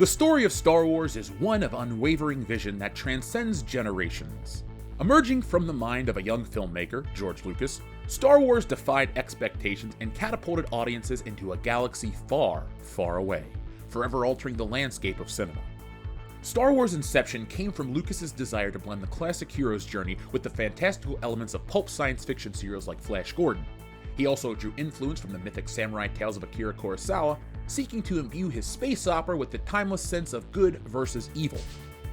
The story of Star Wars is one of unwavering vision that transcends generations. Emerging from the mind of a young filmmaker, George Lucas, Star Wars defied expectations and catapulted audiences into a galaxy far, far away, forever altering the landscape of cinema. Star Wars' inception came from Lucas's desire to blend the classic hero's journey with the fantastical elements of pulp science fiction serials like Flash Gordon. He also drew influence from the mythic samurai tales of Akira Kurosawa, seeking to imbue his space opera with the timeless sense of good versus evil.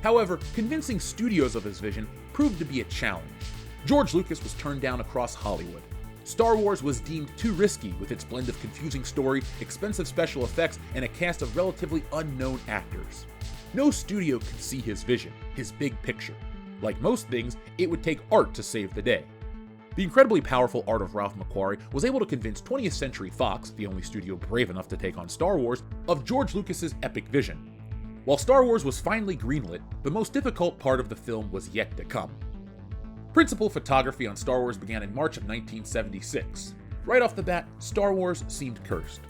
However, convincing studios of his vision proved to be a challenge. George Lucas was turned down across Hollywood. Star Wars was deemed too risky with its blend of confusing story, expensive special effects, and a cast of relatively unknown actors. No studio could see his vision, his big picture. Like most things, it would take art to save the day. The incredibly powerful art of Ralph McQuarrie was able to convince 20th Century Fox, the only studio brave enough to take on Star Wars, of George Lucas's epic vision. While Star Wars was finally greenlit, the most difficult part of the film was yet to come. Principal photography on Star Wars began in March of 1976. Right off the bat, Star Wars seemed cursed.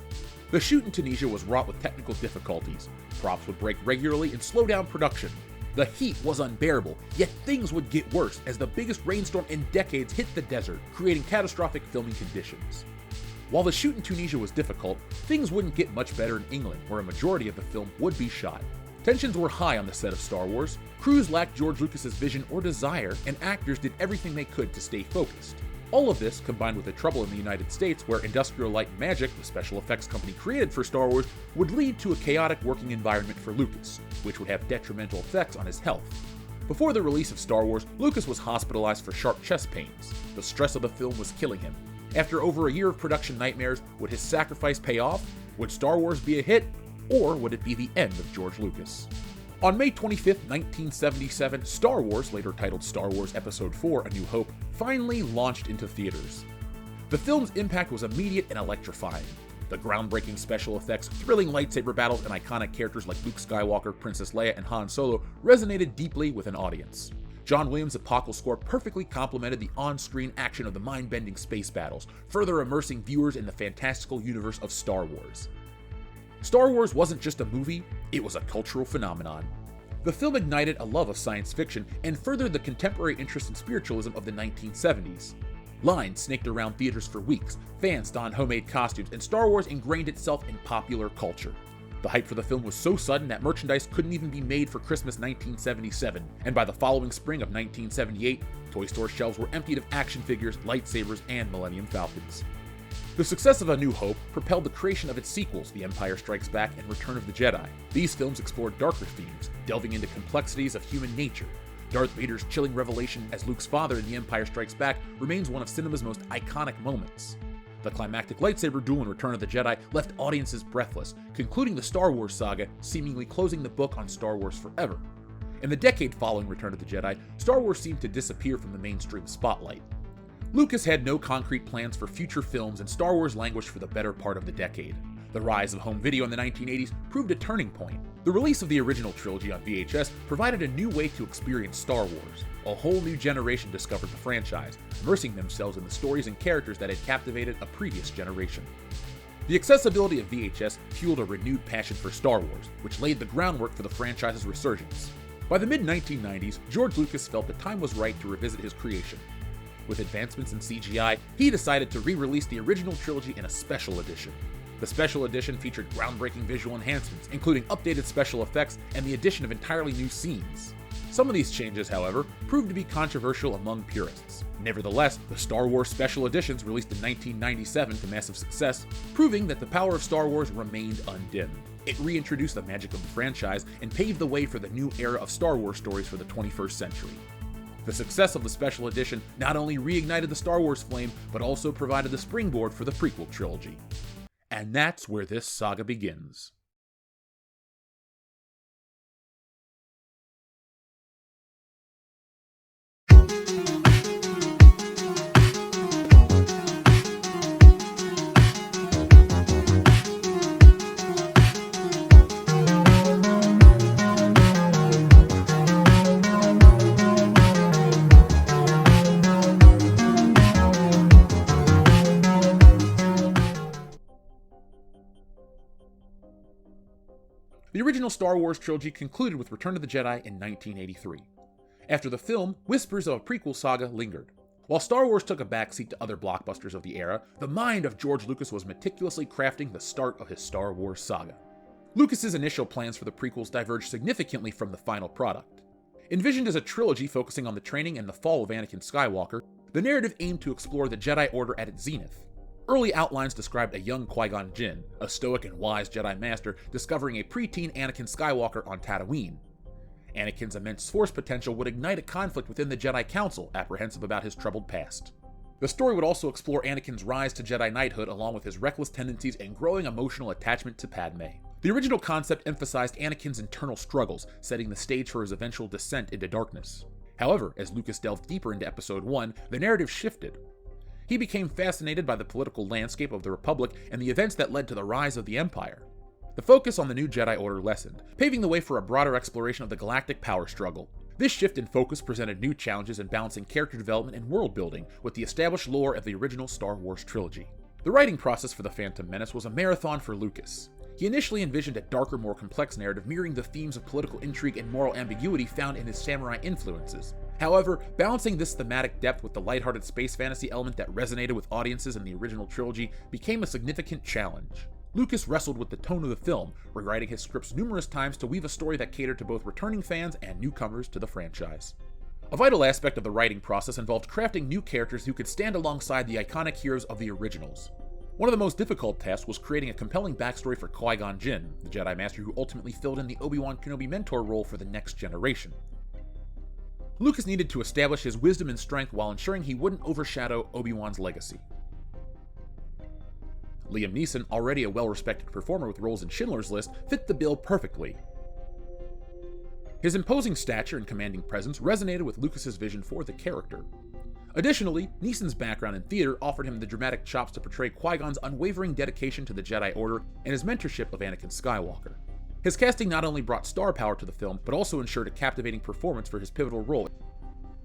The shoot in Tunisia was wrought with technical difficulties. Props would break regularly and slow down production. The heat was unbearable, yet things would get worse as the biggest rainstorm in decades hit the desert, creating catastrophic filming conditions. While the shoot in Tunisia was difficult, things wouldn't get much better in England, where a majority of the film would be shot. Tensions were high on the set of Star Wars, crews lacked George Lucas's vision or desire, and actors did everything they could to stay focused. All of this, combined with the trouble in the United States where Industrial Light and Magic, the special effects company created for Star Wars, would lead to a chaotic working environment for Lucas, which would have detrimental effects on his health. Before the release of Star Wars, Lucas was hospitalized for sharp chest pains. The stress of the film was killing him. After over a year of production nightmares, would his sacrifice pay off? Would Star Wars be a hit? Or would it be the end of George Lucas? On May 25, 1977, Star Wars, later titled Star Wars Episode IV: A New Hope, finally launched into theaters. The film's impact was immediate and electrifying. The groundbreaking special effects, thrilling lightsaber battles, and iconic characters like Luke Skywalker, Princess Leia, and Han Solo resonated deeply with an audience. John Williams' epochal score perfectly complemented the on-screen action of the mind-bending space battles, further immersing viewers in the fantastical universe of Star Wars. Star Wars wasn't just a movie, it was a cultural phenomenon. The film ignited a love of science fiction and furthered the contemporary interest in spiritualism of the 1970s. Lines snaked around theaters for weeks, fans donned homemade costumes, and Star Wars ingrained itself in popular culture. The hype for the film was so sudden that merchandise couldn't even be made for Christmas 1977, and by the following spring of 1978, toy store shelves were emptied of action figures, lightsabers, and Millennium Falcons. The success of A New Hope propelled the creation of its sequels, The Empire Strikes Back and Return of the Jedi. These films explored darker themes, delving into complexities of human nature. Darth Vader's chilling revelation as Luke's father in The Empire Strikes Back remains one of cinema's most iconic moments. The climactic lightsaber duel in Return of the Jedi left audiences breathless, concluding the Star Wars saga, seemingly closing the book on Star Wars forever. In the decade following Return of the Jedi, Star Wars seemed to disappear from the mainstream spotlight. Lucas had no concrete plans for future films, and Star Wars languished for the better part of the decade. The rise of home video in the 1980s proved a turning point. The release of the original trilogy on VHS provided a new way to experience Star Wars. A whole new generation discovered the franchise, immersing themselves in the stories and characters that had captivated a previous generation. The accessibility of VHS fueled a renewed passion for Star Wars, which laid the groundwork for the franchise's resurgence. By the mid-1990s, George Lucas felt the time was right to revisit his creation. With advancements in CGI, he decided to re-release the original trilogy in a special edition. The special edition featured groundbreaking visual enhancements, including updated special effects and the addition of entirely new scenes. Some of these changes, however, proved to be controversial among purists. Nevertheless, the Star Wars special editions released in 1997 to massive success, proving that the power of Star Wars remained undimmed. It reintroduced the magic of the franchise and paved the way for the new era of Star Wars stories for the 21st century. The success of the special edition not only reignited the Star Wars flame, but also provided the springboard for the prequel trilogy. And that's where this saga begins. The original Star Wars trilogy concluded with Return of the Jedi in 1983. After the film, whispers of a prequel saga lingered. While Star Wars took a backseat to other blockbusters of the era, the mind of George Lucas was meticulously crafting the start of his Star Wars saga. Lucas's initial plans for the prequels diverged significantly from the final product. Envisioned as a trilogy focusing on the training and the fall of Anakin Skywalker, the narrative aimed to explore the Jedi Order at its zenith. Early outlines described a young Qui-Gon Jinn, a stoic and wise Jedi Master, discovering a preteen Anakin Skywalker on Tatooine. Anakin's immense force potential would ignite a conflict within the Jedi Council, apprehensive about his troubled past. The story would also explore Anakin's rise to Jedi knighthood along with his reckless tendencies and growing emotional attachment to Padme. The original concept emphasized Anakin's internal struggles, setting the stage for his eventual descent into darkness. However, as Lucas delved deeper into Episode 1, the narrative shifted. He became fascinated by the political landscape of the Republic and the events that led to the rise of the Empire. The focus on the new Jedi Order lessened, paving the way for a broader exploration of the galactic power struggle. This shift in focus presented new challenges in balancing character development and world building with the established lore of the original Star Wars trilogy. The writing process for The Phantom Menace was a marathon for Lucas. He initially envisioned a darker, more complex narrative mirroring the themes of political intrigue and moral ambiguity found in his samurai influences. However, balancing this thematic depth with the lighthearted space fantasy element that resonated with audiences in the original trilogy became a significant challenge. Lucas wrestled with the tone of the film, rewriting his scripts numerous times to weave a story that catered to both returning fans and newcomers to the franchise. A vital aspect of the writing process involved crafting new characters who could stand alongside the iconic heroes of the originals. One of the most difficult tasks was creating a compelling backstory for Qui-Gon Jinn, the Jedi Master who ultimately filled in the Obi-Wan Kenobi mentor role for the next generation. Lucas needed to establish his wisdom and strength while ensuring he wouldn't overshadow Obi-Wan's legacy. Liam Neeson, already a well-respected performer with roles in Schindler's List, fit the bill perfectly. His imposing stature and commanding presence resonated with Lucas's vision for the character. Additionally, Neeson's background in theater offered him the dramatic chops to portray Qui-Gon's unwavering dedication to the Jedi Order and his mentorship of Anakin Skywalker. His casting not only brought star power to the film, but also ensured a captivating performance for his pivotal role.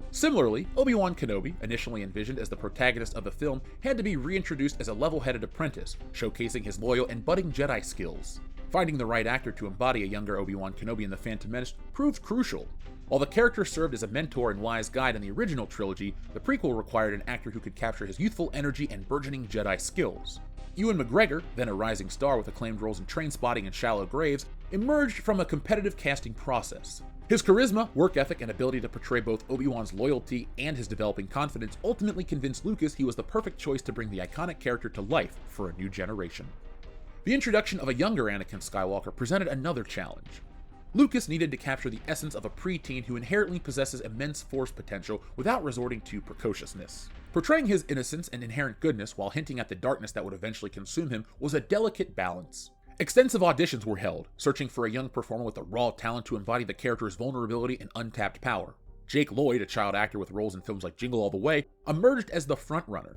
Similarly, Obi-Wan Kenobi, initially envisioned as the protagonist of the film, had to be reintroduced as a level-headed apprentice, showcasing his loyal and budding Jedi skills. Finding the right actor to embody a younger Obi-Wan Kenobi in The Phantom Menace proved crucial. While the character served as a mentor and wise guide in the original trilogy, the prequel required an actor who could capture his youthful energy and burgeoning Jedi skills. Ewan McGregor, then a rising star with acclaimed roles in Trainspotting and Shallow Graves, emerged from a competitive casting process. His charisma, work ethic, and ability to portray both Obi-Wan's loyalty and his developing confidence ultimately convinced Lucas he was the perfect choice to bring the iconic character to life for a new generation. The introduction of a younger Anakin Skywalker presented another challenge. Lucas needed to capture the essence of a preteen who inherently possesses immense force potential without resorting to precociousness. Portraying his innocence and inherent goodness while hinting at the darkness that would eventually consume him was a delicate balance. Extensive auditions were held, searching for a young performer with the raw talent to embody the character's vulnerability and untapped power. Jake Lloyd, a child actor with roles in films like Jingle All the Way, emerged as the frontrunner.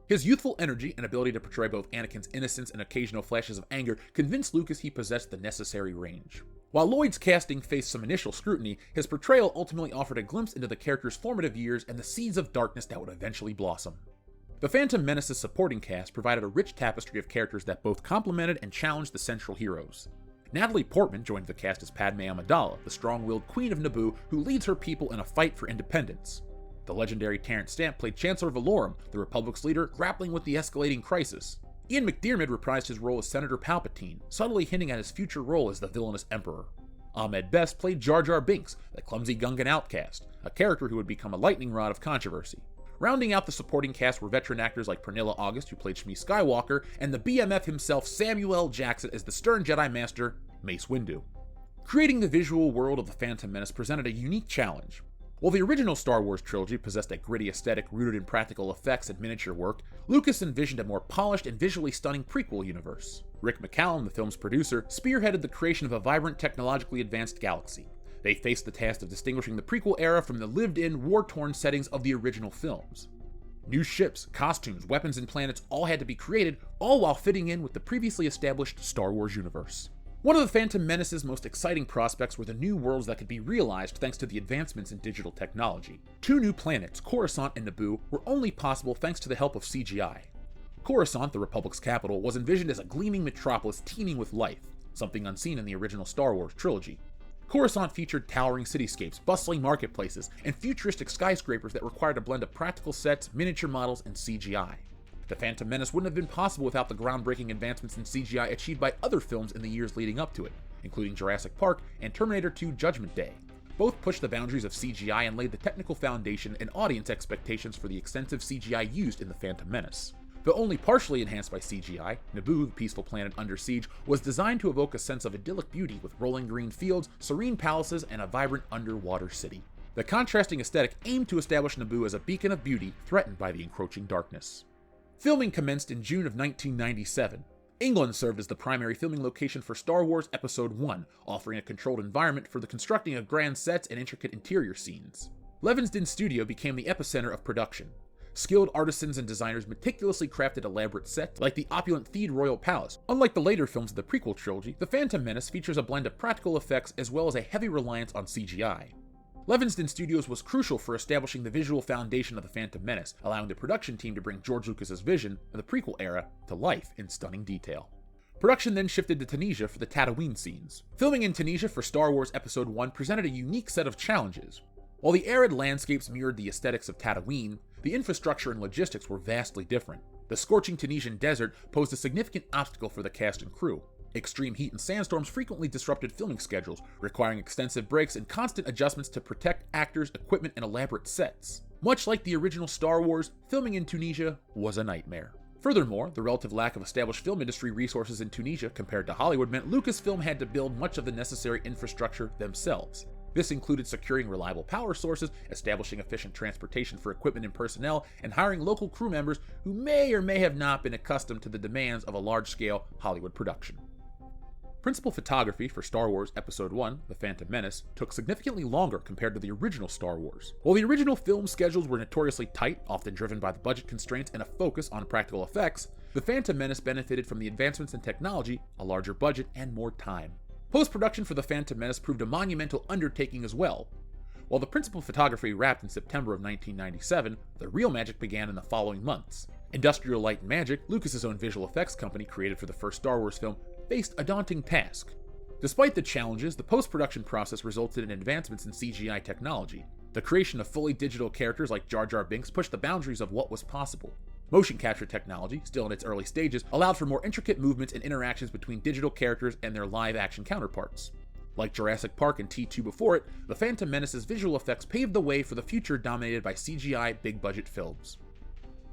His youthful energy and ability to portray both Anakin's innocence and occasional flashes of anger convinced Lucas he possessed the necessary range. While Lloyd's casting faced some initial scrutiny, his portrayal ultimately offered a glimpse into the character's formative years and the seeds of darkness that would eventually blossom. The Phantom Menace's supporting cast provided a rich tapestry of characters that both complemented and challenged the central heroes. Natalie Portman joined the cast as Padme Amidala, the strong-willed queen of Naboo who leads her people in a fight for independence. The legendary Terrence Stamp played Chancellor Valorum, the Republic's leader grappling with the escalating crisis. Ian McDiarmid reprised his role as Senator Palpatine, subtly hinting at his future role as the villainous Emperor. Ahmed Best played Jar Jar Binks, the clumsy Gungan outcast, a character who would become a lightning rod of controversy. Rounding out the supporting cast were veteran actors like Pernilla August, who played Shmi Skywalker, and the BMF himself Samuel L. Jackson as the stern Jedi Master, Mace Windu. Creating the visual world of The Phantom Menace presented a unique challenge. While the original Star Wars trilogy possessed a gritty aesthetic rooted in practical effects and miniature work, Lucas envisioned a more polished and visually stunning prequel universe. Rick McCallum, the film's producer, spearheaded the creation of a vibrant, technologically advanced galaxy. They faced the task of distinguishing the prequel era from the lived-in, war-torn settings of the original films. New ships, costumes, weapons, and planets all had to be created, all while fitting in with the previously established Star Wars universe. One of the Phantom Menace's most exciting prospects were the new worlds that could be realized thanks to the advancements in digital technology. 2 new planets, Coruscant and Naboo, were only possible thanks to the help of CGI. Coruscant, the Republic's capital, was envisioned as a gleaming metropolis teeming with life. something unseen in the original Star Wars trilogy. Coruscant featured towering cityscapes, bustling marketplaces, and futuristic skyscrapers that required a blend of practical sets, miniature models, and CGI. The Phantom Menace wouldn't have been possible without the groundbreaking advancements in CGI achieved by other films in the years leading up to it, including Jurassic Park and Terminator 2: Judgment Day. Both pushed the boundaries of CGI and laid the technical foundation and audience expectations for the extensive CGI used in The Phantom Menace. Though only partially enhanced by CGI, Naboo, the peaceful planet under siege, was designed to evoke a sense of idyllic beauty with rolling green fields, serene palaces, and a vibrant underwater city. The contrasting aesthetic aimed to establish Naboo as a beacon of beauty threatened by the encroaching darkness. Filming commenced in June of 1997. England served as the primary filming location for Star Wars Episode I, offering a controlled environment for the constructing of grand sets and intricate interior scenes. Leavesden Studio became the epicenter of production. Skilled artisans and designers meticulously crafted elaborate sets, like the opulent Theed Royal Palace. Unlike the later films of the prequel trilogy, The Phantom Menace features a blend of practical effects as well as a heavy reliance on CGI. Leavesden Studios was crucial for establishing the visual foundation of The Phantom Menace, allowing the production team to bring George Lucas's vision of the prequel era to life in stunning detail. Production then shifted to Tunisia for the Tatooine scenes. Filming in Tunisia for Star Wars Episode I presented a unique set of challenges. While the arid landscapes mirrored the aesthetics of Tatooine, the infrastructure and logistics were vastly different. The scorching Tunisian desert posed a significant obstacle for the cast and crew. Extreme heat and sandstorms frequently disrupted filming schedules, requiring extensive breaks and constant adjustments to protect actors, equipment, and elaborate sets. Much like the original Star Wars, filming in Tunisia was a nightmare. Furthermore, the relative lack of established film industry resources in Tunisia compared to Hollywood meant Lucasfilm had to build much of the necessary infrastructure themselves. This included securing reliable power sources, establishing efficient transportation for equipment and personnel, and hiring local crew members who may or may have not been accustomed to the demands of a large-scale Hollywood production. Principal photography for Star Wars Episode I, The Phantom Menace, took significantly longer compared to the original Star Wars. While the original film schedules were notoriously tight, often driven by the budget constraints and a focus on practical effects, The Phantom Menace benefited from the advancements in technology, a larger budget, and more time. Post-production for The Phantom Menace proved a monumental undertaking as well. While the principal photography wrapped in September of 1997, the real magic began in the following months. Industrial Light and Magic, Lucas's own visual effects company created for the first Star Wars film, faced a daunting task. Despite the challenges, the post-production process resulted in advancements in CGI technology. The creation of fully digital characters like Jar Jar Binks pushed the boundaries of what was possible. Motion capture technology, still in its early stages, allowed for more intricate movements and interactions between digital characters and their live-action counterparts. Like Jurassic Park and T2 before it, The Phantom Menace's visual effects paved the way for the future dominated by CGI big-budget films.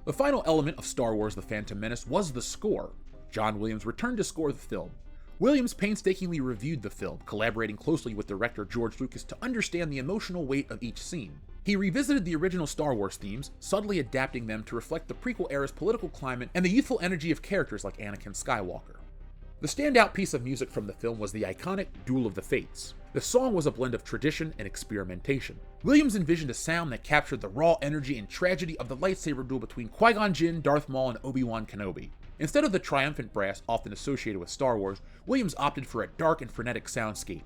The final element of Star Wars The Phantom Menace was the score. John Williams returned to score the film. Williams painstakingly reviewed the film, collaborating closely with director George Lucas to understand the emotional weight of each scene. He revisited the original Star Wars themes, subtly adapting them to reflect the prequel era's political climate and the youthful energy of characters like Anakin Skywalker. The standout piece of music from the film was the iconic Duel of the Fates. The song was a blend of tradition and experimentation. Williams envisioned a sound that captured the raw energy and tragedy of the lightsaber duel between Qui-Gon Jinn, Darth Maul, and Obi-Wan Kenobi. Instead of the triumphant brass often associated with Star Wars, Williams opted for a dark and frenetic soundscape.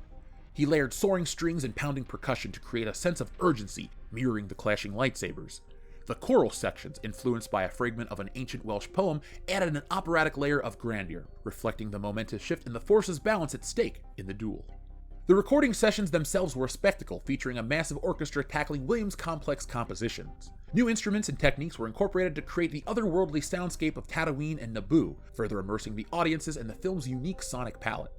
He layered soaring strings and pounding percussion to create a sense of urgency, mirroring the clashing lightsabers. The choral sections, influenced by a fragment of an ancient Welsh poem, added an operatic layer of grandeur, reflecting the momentous shift in the force's balance at stake in the duel. The recording sessions themselves were a spectacle, featuring a massive orchestra tackling Williams' complex compositions. New instruments and techniques were incorporated to create the otherworldly soundscape of Tatooine and Naboo, further immersing the audiences in the film's unique sonic palette.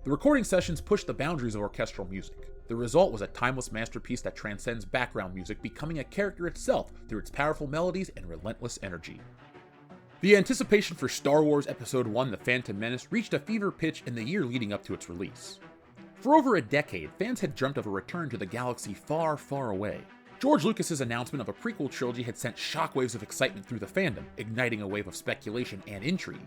The recording sessions pushed the boundaries of orchestral music. The result was a timeless masterpiece that transcends background music, becoming a character itself through its powerful melodies and relentless energy. The anticipation for Star Wars Episode I: The Phantom Menace reached a fever pitch in the year leading up to its release. For over a decade, fans had dreamt of a return to the galaxy far, far away. George Lucas's announcement of a prequel trilogy had sent shockwaves of excitement through the fandom, igniting a wave of speculation and intrigue.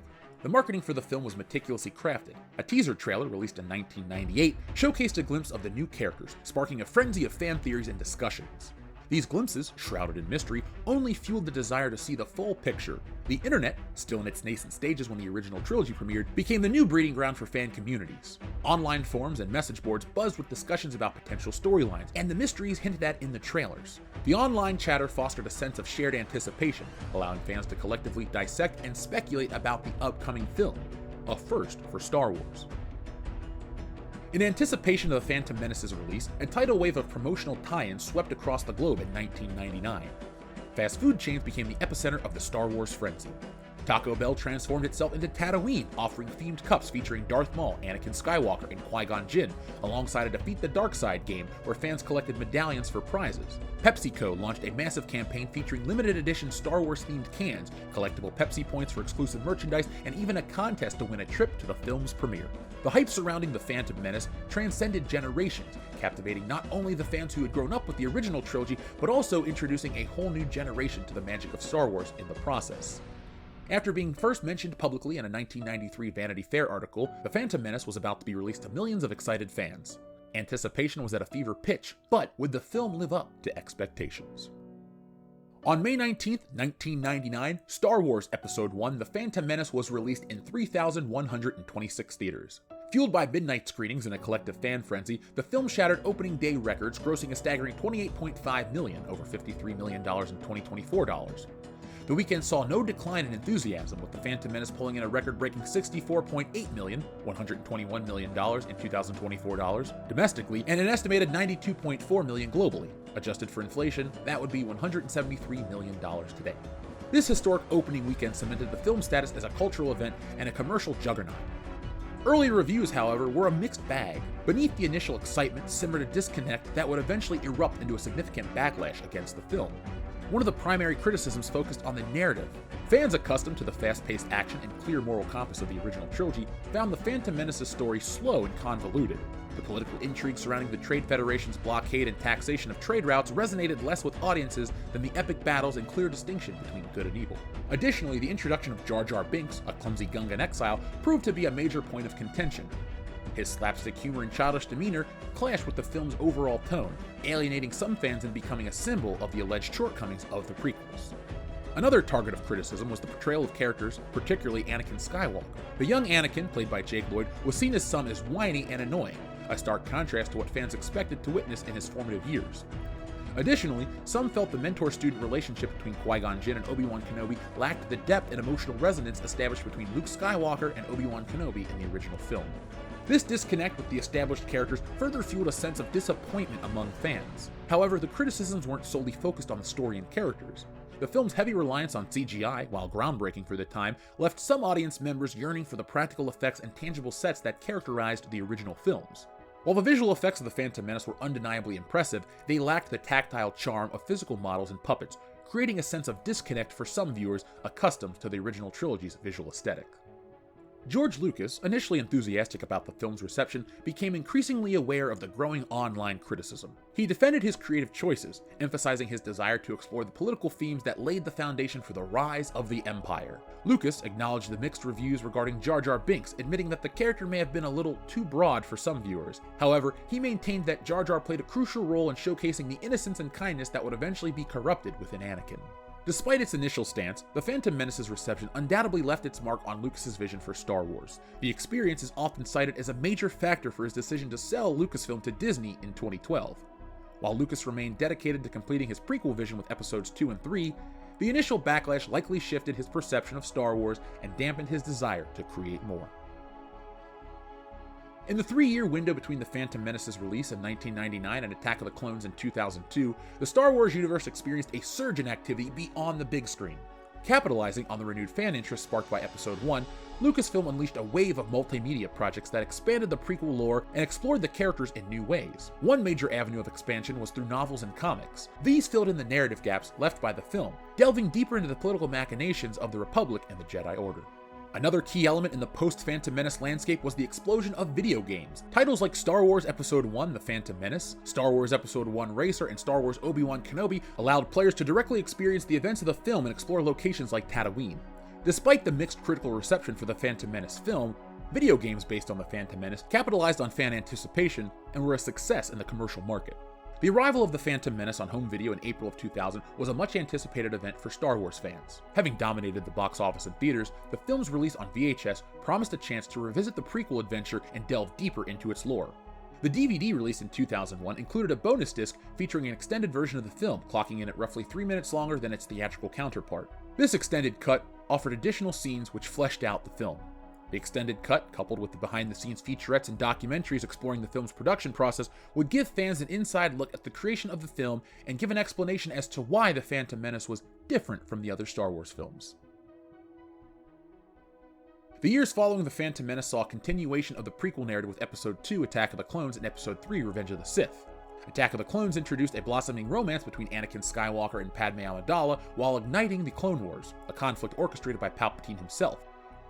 The marketing for the film was meticulously crafted. A teaser trailer released in 1998 showcased a glimpse of the new characters, sparking a frenzy of fan theories and discussions. These glimpses, shrouded in mystery, only fueled the desire to see the full picture. The internet, still in its nascent stages when the original trilogy premiered, became the new breeding ground for fan communities. Online forums and message boards buzzed with discussions about potential storylines and the mysteries hinted at in the trailers. The online chatter fostered a sense of shared anticipation, allowing fans to collectively dissect and speculate about the upcoming film, a first for Star Wars. In anticipation of the Phantom Menace's release, a tidal wave of promotional tie-ins swept across the globe in 1999. Fast food chains became the epicenter of the Star Wars frenzy. Taco Bell transformed itself into Tatooine, offering themed cups featuring Darth Maul, Anakin Skywalker, and Qui-Gon Jinn, alongside a Defeat the Darkseid game where fans collected medallions for prizes. PepsiCo launched a massive campaign featuring limited edition Star Wars-themed cans, collectible Pepsi points for exclusive merchandise, and even a contest to win a trip to the film's premiere. The hype surrounding The Phantom Menace transcended generations, captivating not only the fans who had grown up with the original trilogy, but also introducing a whole new generation to the magic of Star Wars in the process. After being first mentioned publicly in a 1993 Vanity Fair article, The Phantom Menace was about to be released to millions of excited fans. Anticipation was at a fever pitch, but would the film live up to expectations? On May 19, 1999, Star Wars Episode I: The Phantom Menace was released in 3,126 theaters. Fueled by midnight screenings and a collective fan frenzy, the film shattered opening day records, grossing a staggering $28.5 million, over $53 million in 2024 dollars. The weekend saw no decline in enthusiasm, with The Phantom Menace pulling in a record-breaking $64.8 million, $121 million in 2024 dollars, domestically, and an estimated $92.4 million globally. Adjusted for inflation, that would be $173 million today. This historic opening weekend cemented the film's status as a cultural event and a commercial juggernaut. Early reviews, however, were a mixed bag. Beneath the initial excitement simmered a disconnect that would eventually erupt into a significant backlash against the film. One of the primary criticisms focused on the narrative. Fans accustomed to the fast-paced action and clear moral compass of the original trilogy found the Phantom Menace's story slow and convoluted. The political intrigue surrounding the Trade Federation's blockade and taxation of trade routes resonated less with audiences than the epic battles and clear distinction between good and evil. Additionally, the introduction of Jar Jar Binks, a clumsy Gungan exile, proved to be a major point of contention. His slapstick humor and childish demeanor clashed with the film's overall tone, alienating some fans and becoming a symbol of the alleged shortcomings of the prequels. Another target of criticism was the portrayal of characters, particularly Anakin Skywalker. The young Anakin, played by Jake Lloyd, was seen as some as whiny and annoying, a stark contrast to what fans expected to witness in his formative years. Additionally, some felt the mentor-student relationship between Qui-Gon Jinn and Obi-Wan Kenobi lacked the depth and emotional resonance established between Luke Skywalker and Obi-Wan Kenobi in the original film. This disconnect with the established characters further fueled a sense of disappointment among fans. However, the criticisms weren't solely focused on the story and characters. The film's heavy reliance on CGI, while groundbreaking for the time, left some audience members yearning for the practical effects and tangible sets that characterized the original films. While the visual effects of The Phantom Menace were undeniably impressive, they lacked the tactile charm of physical models and puppets, creating a sense of disconnect for some viewers accustomed to the original trilogy's visual aesthetic. George Lucas, initially enthusiastic about the film's reception, became increasingly aware of the growing online criticism. He defended his creative choices, emphasizing his desire to explore the political themes that laid the foundation for the rise of the Empire. Lucas acknowledged the mixed reviews regarding Jar Jar Binks, admitting that the character may have been a little too broad for some viewers. However, he maintained that Jar Jar played a crucial role in showcasing the innocence and kindness that would eventually be corrupted within Anakin. Despite its initial stance, The Phantom Menace's reception undoubtedly left its mark on Lucas's vision for Star Wars. The experience is often cited as a major factor for his decision to sell Lucasfilm to Disney in 2012. While Lucas remained dedicated to completing his prequel vision with episodes 2 and 3, the initial backlash likely shifted his perception of Star Wars and dampened his desire to create more. In the 3-year window between The Phantom Menace's release in 1999 and Attack of the Clones in 2002, the Star Wars universe experienced a surge in activity beyond the big screen. Capitalizing on the renewed fan interest sparked by Episode 1, Lucasfilm unleashed a wave of multimedia projects that expanded the prequel lore and explored the characters in new ways. One major avenue of expansion was through novels and comics. These filled in the narrative gaps left by the film, delving deeper into the political machinations of the Republic and the Jedi Order. Another key element in the post-Phantom Menace landscape was the explosion of video games. Titles like Star Wars Episode I: The Phantom Menace, Star Wars Episode I: Racer, and Star Wars Obi-Wan Kenobi allowed players to directly experience the events of the film and explore locations like Tatooine. Despite the mixed critical reception for the Phantom Menace film, video games based on the Phantom Menace capitalized on fan anticipation and were a success in the commercial market. The arrival of The Phantom Menace on home video in April of 2000 was a much-anticipated event for Star Wars fans. Having dominated the box office and theaters, the film's release on VHS promised a chance to revisit the prequel adventure and delve deeper into its lore. The DVD release in 2001 included a bonus disc featuring an extended version of the film, clocking in at roughly 3 minutes longer than its theatrical counterpart. This extended cut offered additional scenes which fleshed out the film. The extended cut, coupled with the behind-the-scenes featurettes and documentaries exploring the film's production process, would give fans an inside look at the creation of the film and give an explanation as to why The Phantom Menace was different from the other Star Wars films. The years following The Phantom Menace saw a continuation of the prequel narrative with Episode 2, Attack of the Clones, and Episode 3, Revenge of the Sith. Attack of the Clones introduced a blossoming romance between Anakin Skywalker and Padme Amidala while igniting the Clone Wars, a conflict orchestrated by Palpatine himself.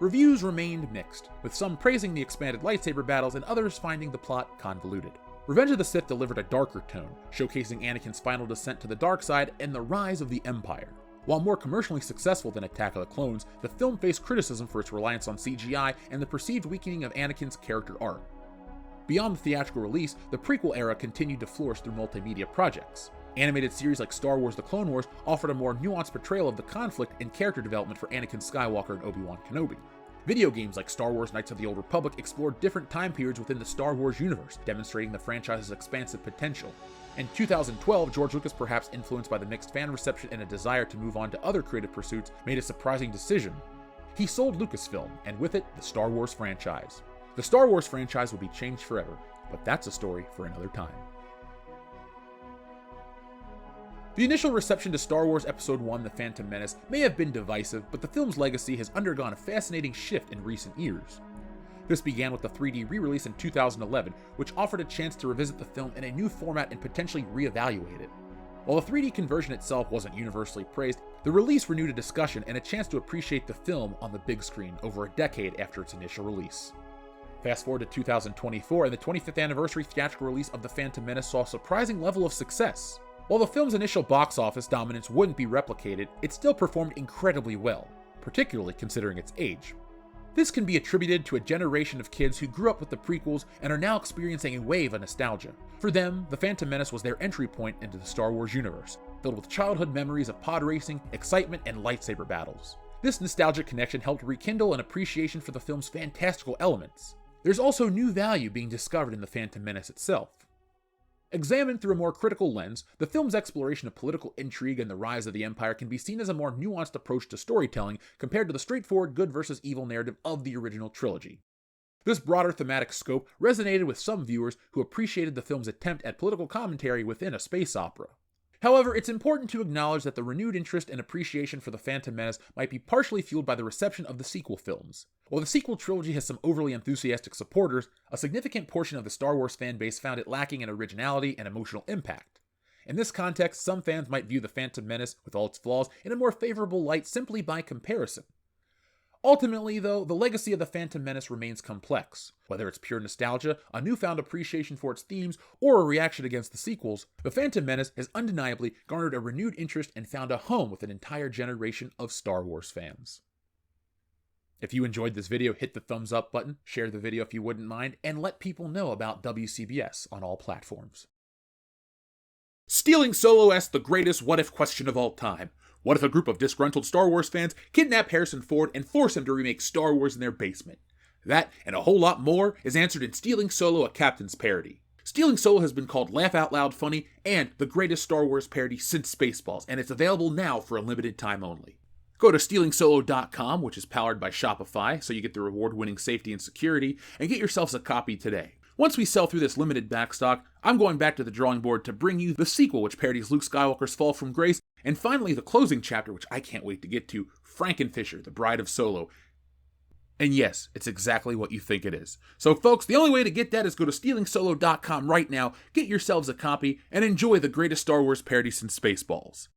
Reviews remained mixed, with some praising the expanded lightsaber battles and others finding the plot convoluted. Revenge of the Sith delivered a darker tone, showcasing Anakin's final descent to the dark side and the rise of the Empire. While more commercially successful than Attack of the Clones, the film faced criticism for its reliance on CGI and the perceived weakening of Anakin's character arc. Beyond the theatrical release, the prequel era continued to flourish through multimedia projects. Animated series like Star Wars The Clone Wars offered a more nuanced portrayal of the conflict and character development for Anakin Skywalker and Obi-Wan Kenobi. Video games like Star Wars Knights of the Old Republic explored different time periods within the Star Wars universe, demonstrating the franchise's expansive potential. In 2012, George Lucas, perhaps influenced by the mixed fan reception and a desire to move on to other creative pursuits, made a surprising decision. He sold Lucasfilm, and with it, the Star Wars franchise. The Star Wars franchise would be changed forever, but that's a story for another time. The initial reception to Star Wars Episode 1, The Phantom Menace, may have been divisive, but the film's legacy has undergone a fascinating shift in recent years. This began with the 3D re-release in 2011, which offered a chance to revisit the film in a new format and potentially re-evaluate it. While the 3D conversion itself wasn't universally praised, the release renewed a discussion and a chance to appreciate the film on the big screen over a decade after its initial release. Fast forward to 2024, and the 25th anniversary theatrical release of The Phantom Menace saw a surprising level of success. While the film's initial box office dominance wouldn't be replicated, it still performed incredibly well, particularly considering its age. This can be attributed to a generation of kids who grew up with the prequels and are now experiencing a wave of nostalgia. For them, The Phantom Menace was their entry point into the Star Wars universe, filled with childhood memories of pod racing, excitement, and lightsaber battles. This nostalgic connection helped rekindle an appreciation for the film's fantastical elements. There's also new value being discovered in The Phantom Menace itself. Examined through a more critical lens, the film's exploration of political intrigue and the rise of the Empire can be seen as a more nuanced approach to storytelling compared to the straightforward good versus evil narrative of the original trilogy. This broader thematic scope resonated with some viewers who appreciated the film's attempt at political commentary within a space opera. However, it's important to acknowledge that the renewed interest and appreciation for The Phantom Menace might be partially fueled by the reception of the sequel films. While the sequel trilogy has some overly enthusiastic supporters, a significant portion of the Star Wars fanbase found it lacking in originality and emotional impact. In this context, some fans might view The Phantom Menace, with all its flaws, in a more favorable light simply by comparison. Ultimately, though, the legacy of The Phantom Menace remains complex. Whether it's pure nostalgia, a newfound appreciation for its themes, or a reaction against the sequels, The Phantom Menace has undeniably garnered a renewed interest and found a home with an entire generation of Star Wars fans. If you enjoyed this video, hit the thumbs up button, share the video if you wouldn't mind, and let people know about WCBs on all platforms. Stealing Solo asks the greatest what-if question of all time. What if a group of disgruntled Star Wars fans kidnap Harrison Ford and force him to remake Star Wars in their basement? That, and a whole lot more, is answered in Stealing Solo, a Captain's Parody. Stealing Solo has been called Laugh Out Loud Funny and the greatest Star Wars parody since Spaceballs, and it's available now for a limited time only. Go to stealingsolo.com, which is powered by Shopify, so you get the reward-winning safety and security, and get yourselves a copy today. Once we sell through this limited backstock, I'm going back to the drawing board to bring you the sequel, which parodies Luke Skywalker's fall from grace, and finally the closing chapter, which I can't wait to get to, Frankenfisher, the Bride of Solo. And yes, it's exactly what you think it is. So folks, the only way to get that is go to stealingsolo.com right now, get yourselves a copy, and enjoy the greatest Star Wars parody since Spaceballs.